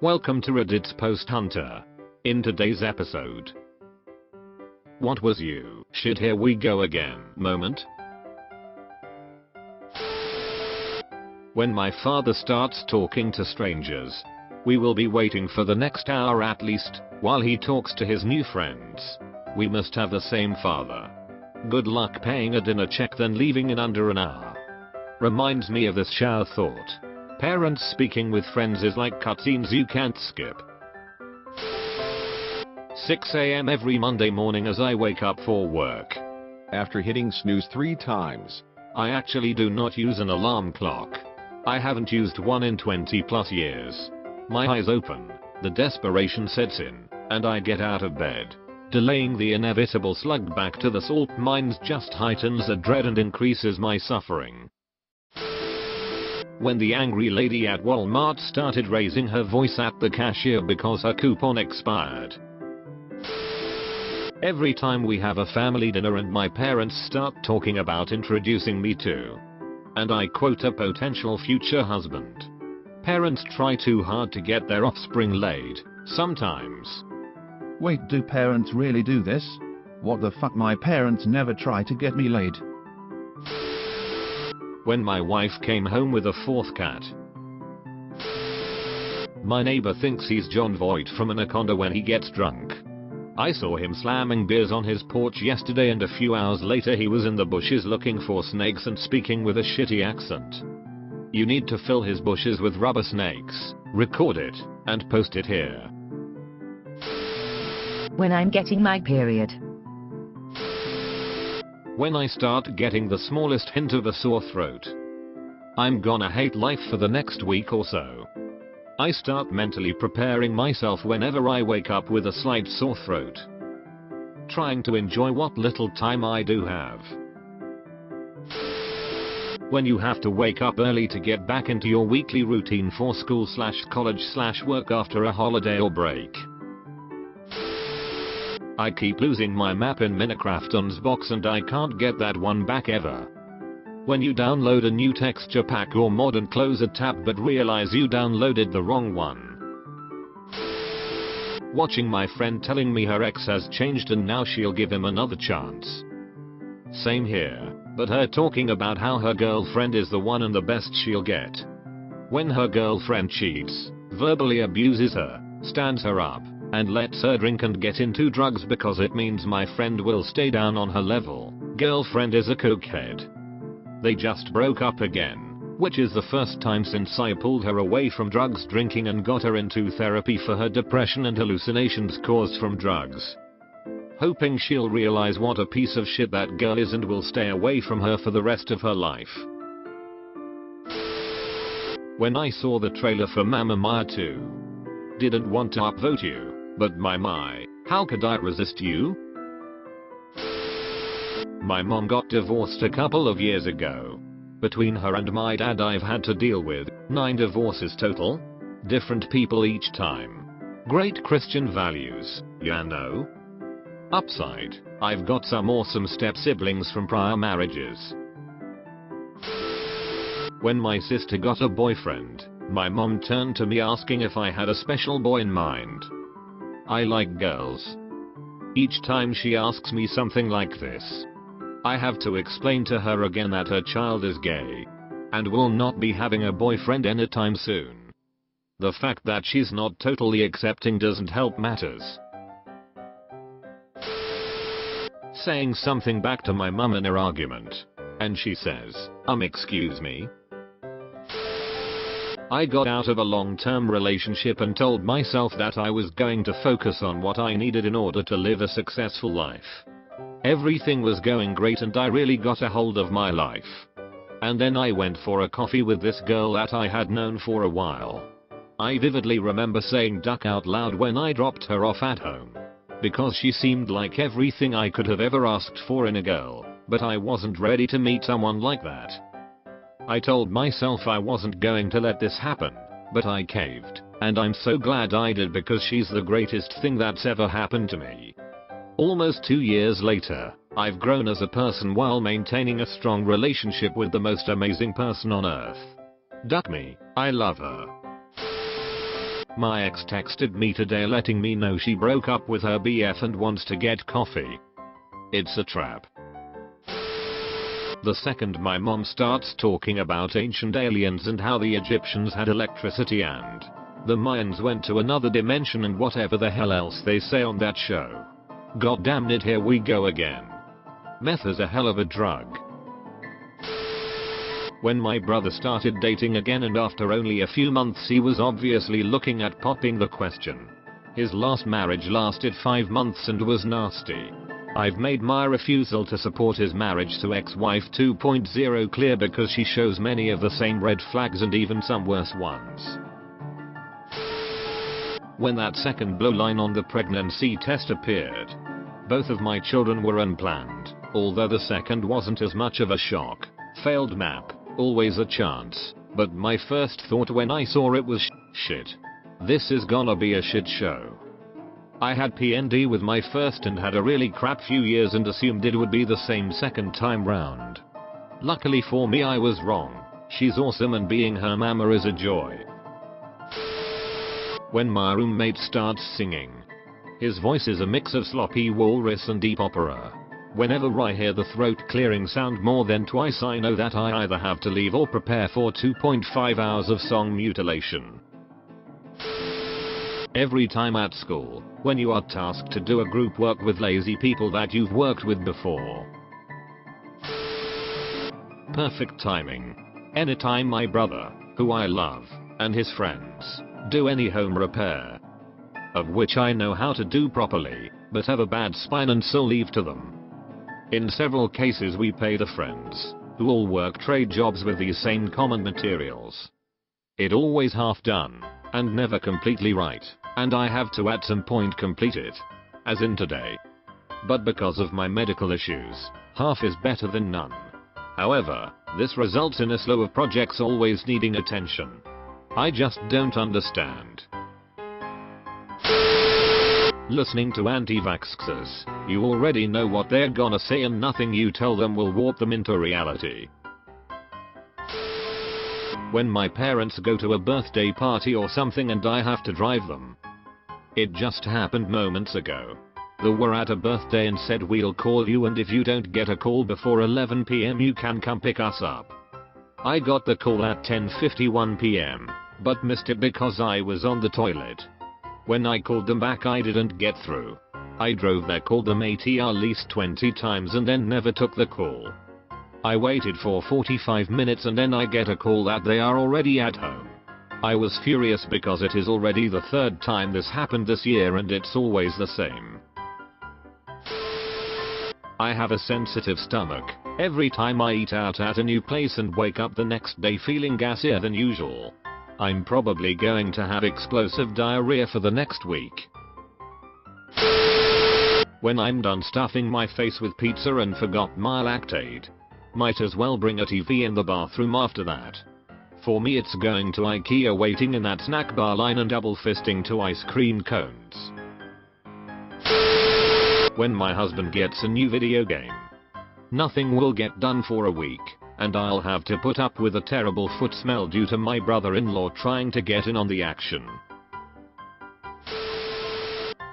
Welcome to Reddit's Post Hunter. In today's episode, what was you shit here we go again moment? When my father starts talking to strangers, we will be waiting for the next hour at least, while he talks to his new friends. We must have the same father. Good luck paying a dinner check then leaving in under an hour. Reminds me of this shower thought. Parents speaking with friends is like cutscenes you can't skip. 6 AM every Monday morning as I wake up for work. After hitting snooze 3 times. I actually do not use an alarm clock. I haven't used one in 20 plus years. My eyes open, the desperation sets in, and I get out of bed. Delaying the inevitable slug back to the salt mines just heightens the dread and increases my suffering. When the angry lady at Walmart started raising her voice at the cashier because her coupon expired. Every time we have a family dinner and my parents start talking about introducing me to, and I quote, a potential future husband. Parents try too hard to get their offspring laid, sometimes. Wait, do parents really do this? What the fuck, my parents never try to get me laid. When my wife came home with a 4th cat. My neighbor thinks he's John Voight from Anaconda when he gets drunk. I saw him slamming beers on his porch yesterday and a few hours later he was in the bushes looking for snakes and speaking with a shitty accent. You need to fill his bushes with rubber snakes, record it, and post it here. When I'm getting my period. When I start getting the smallest hint of a sore throat. I'm gonna hate life for the next week or so. I start mentally preparing myself whenever I wake up with a slight sore throat. Trying to enjoy what little time I do have. When you have to wake up early to get back into your weekly routine for school/college/work after a holiday or break. I keep losing my map in Minecraft on Xbox and I can't get that one back ever. When you download a new texture pack or mod and close a tab but realize you downloaded the wrong one. Watching my friend telling me her ex has changed and now she'll give him another chance. Same here, but her talking about how her girlfriend is the one and the best she'll get. When her girlfriend cheats, verbally abuses her, stands her up, and lets her drink and get into drugs because it means my friend will stay down on her level, girlfriend is a cokehead. They just broke up again, which is the first time since I pulled her away from drugs drinking and got her into therapy for her depression and hallucinations caused from drugs. Hoping she'll realize what a piece of shit that girl is and will stay away from her for the rest of her life. When I saw the trailer for Mamma Mia 2. Didn't want to upvote you. But my, how could I resist you? My mom got divorced a couple of years ago. Between her and my dad I've had to deal with 9 divorces total. Different people each time. Great Christian values, you know. Upside, I've got some awesome step siblings from prior marriages. When my sister got a boyfriend, my mom turned to me asking if I had a special boy in mind. I like girls. Each time she asks me something like this, I have to explain to her again that her child is gay and will not be having a boyfriend anytime soon. The fact that she's not totally accepting doesn't help matters. Saying something back to my mum in her argument, and she says, excuse me? I got out of a long-term relationship and told myself that I was going to focus on what I needed in order to live a successful life. Everything was going great and I really got a hold of my life. And then I went for a coffee with this girl that I had known for a while. I vividly remember saying duck out loud when I dropped her off at home. Because she seemed like everything I could have ever asked for in a girl, but I wasn't ready to meet someone like that. I told myself I wasn't going to let this happen, but I caved, and I'm so glad I did because she's the greatest thing that's ever happened to me. Almost 2 years later, I've grown as a person while maintaining a strong relationship with the most amazing person on earth. Duck me, I love her. My ex texted me today letting me know she broke up with her BF and wants to get coffee. It's a trap. The second my mom starts talking about ancient aliens and how the Egyptians had electricity and the Mayans went to another dimension and whatever the hell else they say on that show. God damn it, here we go again. Meth is a hell of a drug. When my brother started dating again and after only a few months he was obviously looking at popping the question. His last marriage lasted 5 months and was nasty. I've made my refusal to support his marriage to ex-wife 2.0 clear because she shows many of the same red flags and even some worse ones. When that second blow line on the pregnancy test appeared, both of my children were unplanned, although the second wasn't as much of a shock. Failed map, always a chance, but my first thought when I saw it was shit. This is gonna be a shit show. I had PND with my first and had a really crap few years and assumed it would be the same second time round. Luckily for me I was wrong. She's awesome and being her mama is a joy. When my roommate starts singing. His voice is a mix of sloppy walrus and deep opera. Whenever I hear the throat clearing sound more than twice I know that I either have to leave or prepare for 2.5 hours of song mutilation. Every time at school, when you are tasked to do a group work with lazy people that you've worked with before. Perfect timing. Anytime my brother, who I love, and his friends, do any home repair, of which I know how to do properly, but have a bad spine and so leave to them. In several cases we pay the friends, who all work trade jobs with these same common materials. It always half done, and never completely right, and I have to at some point complete it. As in today. But because of my medical issues, half is better than none. However, this results in a slew of projects always needing attention. I just don't understand. Listening to anti-vaxxers, you already know what they're gonna say and nothing you tell them will warp them into reality. When my parents go to a birthday party or something and I have to drive them. It just happened moments ago. They were at a birthday and said we'll call you and if you don't get a call before 11 PM you can come pick us up. I got the call at 10:51 PM, but missed it because I was on the toilet. When I called them back I didn't get through. I drove there, called them at least 20 times and then never took the call. I waited for 45 minutes and then I get a call that they are already at home. I was furious because it is already the third time this happened this year and it's always the same. I have a sensitive stomach. Every time I eat out at a new place and wake up the next day feeling gassier than usual. I'm probably going to have explosive diarrhea for the next week. When I'm done stuffing my face with pizza and forgot my Lactaid. Might as well bring a TV in the bathroom after that. For me it's going to IKEA, waiting in that snack bar line and double fisting 2 ice cream cones. When my husband gets a new video game. Nothing will get done for a week, and I'll have to put up with a terrible foot smell due to my brother-in-law trying to get in on the action.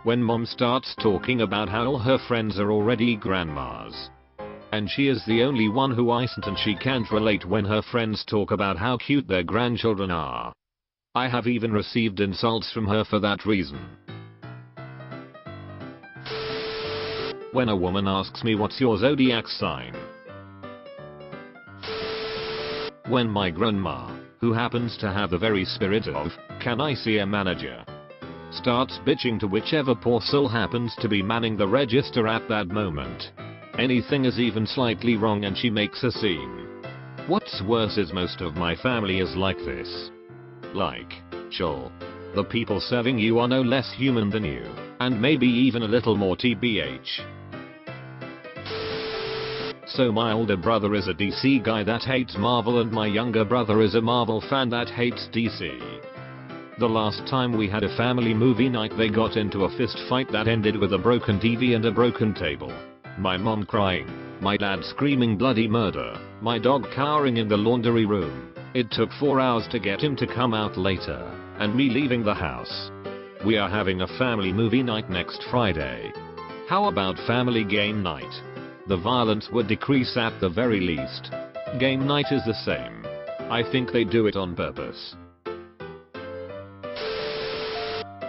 When mom starts talking about how all her friends are already grandmas. And she is the only one who isn't and she can't relate when her friends talk about how cute their grandchildren are. I have even received insults from her for that reason. When a woman asks me what's your zodiac sign. When my grandma, who happens to have the very spirit of, "Can I see a manager?" starts bitching to whichever poor soul happens to be manning the register at that moment. Anything is even slightly wrong and she makes a scene. What's worse is most of my family is like this. Like, chill. The people serving you are no less human than you, and maybe even a little more TBH. So my older brother is a DC guy that hates Marvel and my younger brother is a Marvel fan that hates DC. The last time we had a family movie night they got into a fist fight that ended with a broken TV and a broken table. My mom crying, my dad screaming bloody murder, my dog cowering in the laundry room. It took 4 hours to get him to come out later. and me leaving the house. We are having a family movie night next Friday. How about family game night? The violence would decrease at the very least. Game night is the same. I think they do it on purpose.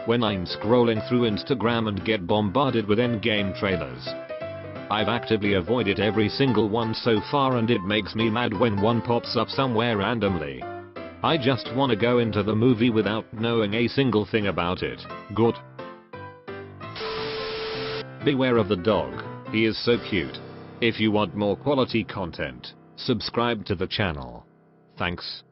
When I'm scrolling through Instagram and get bombarded with endgame trailers, I've actively avoided every single one so far, and it makes me mad when one pops up somewhere randomly. I just wanna go into the movie without knowing a single thing about it. Good. Beware of the dog, he is so cute. If you want more quality content, subscribe to the channel. Thanks.